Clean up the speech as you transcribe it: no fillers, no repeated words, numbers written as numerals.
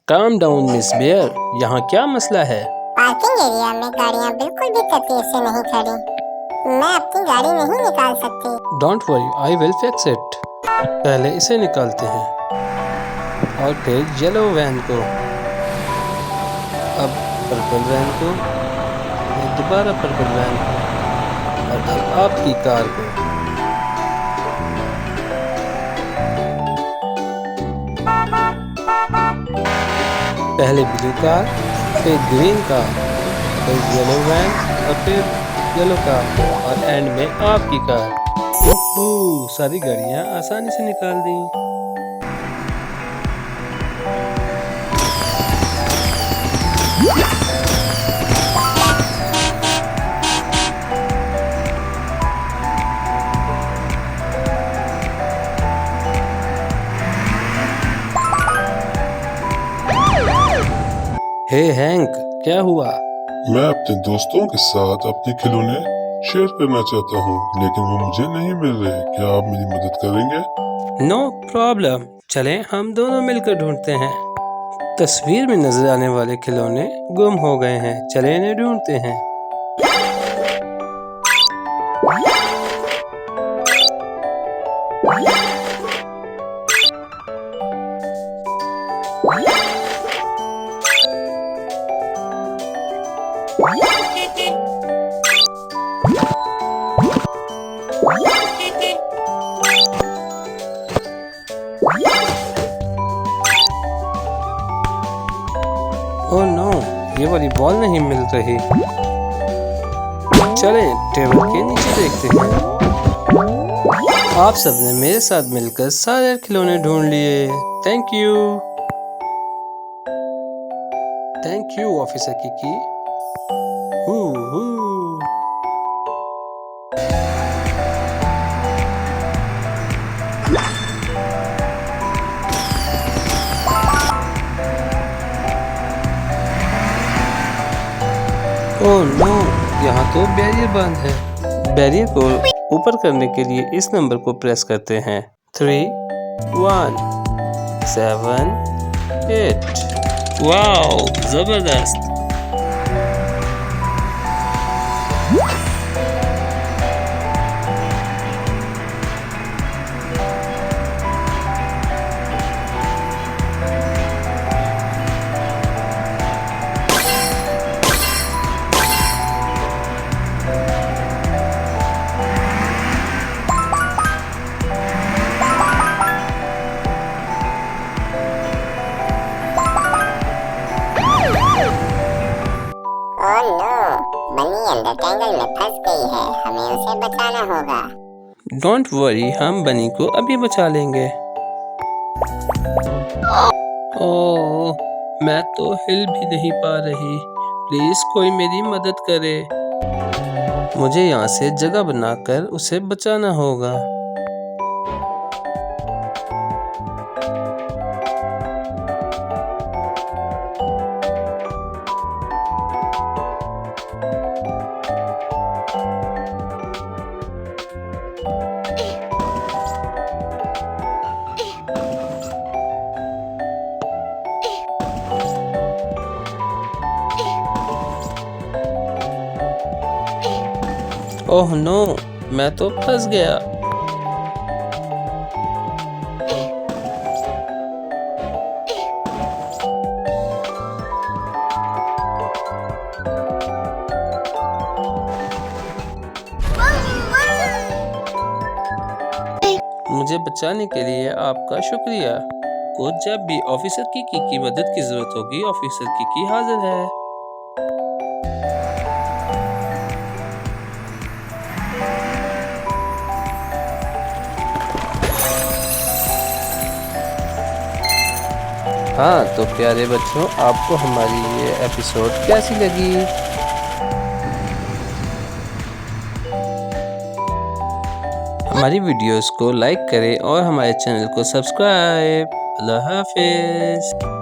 Calm down miss bear, यहाँ क्या मसला है? पार्किंग एरिया में गाड़ियाँ बिल्कुल भी तरतीब से नहीं खड़ी। मैं अपनी गाड़ी नहीं निकाल सकती। Don't worry, I will fix it. पहले इसे निकालते हैं और फिर येलो वैन को, अब पर्पल वैन को, दोबारा पर्पल वैन को और अब आपकी कार को। पहले ब्लू कार, फिर ग्रीन कार, फिर येलो वैन और फिर येलो कार और एंड में आपकी कार। सारी गाड़ियाँ आसानी से निकाल दी। हे हैंक, क्या हुआ? मैं अपने दोस्तों के साथ अपने खिलौने शेयर करना चाहता हूँ, लेकिन वो मुझे नहीं मिल रहे। क्या आप मेरी मदद करेंगे? नो प्रॉब्लम, चलें हम दोनों मिलकर ढूंढते हैं। तस्वीर में नजर आने वाले खिलौने गुम हो गए हैं, चलें इन्हें ढूंढते हैं। ओह नो, ये वाली बॉल नहीं मिल रही। चलें टेबल के नीचे देखते हैं। आप सबने मेरे साथ मिलकर सारे खिलौने ढूंढ लिए। Thank you officer Kiki. हू हू। ओह नो, यहाँ तो बैरियर बंद है। बैरियर को ऊपर करने के लिए इस नंबर को प्रेस करते हैं। 3 1 7 8। वाओ, जबरदस्त। ओह नो, बनी अंडर टैंगल में फंस गई है। हमें उसे बचाना होगा। डोंट वरी, हम बनी को अभी बचा लेंगे। ओह, मैं तो हिल भी नहीं पा रही। प्लीज कोई मेरी मदद करे। मुझे यहाँ से जगह बनाकर उसे बचाना होगा। ओह नो, मैं तो फंस गया। मुझे बचाने के लिए आपका शुक्रिया। को जब भी ऑफिसर की मदद की जरूरत होगी, ऑफिसर की हाजिर है। हाँ तो प्यारे बच्चों, आपको हमारी ये एपिसोड कैसी लगी? हमारी वीडियोस को लाइक करें और हमारे चैनल को सब्सक्राइब। अल्लाह हाफिज।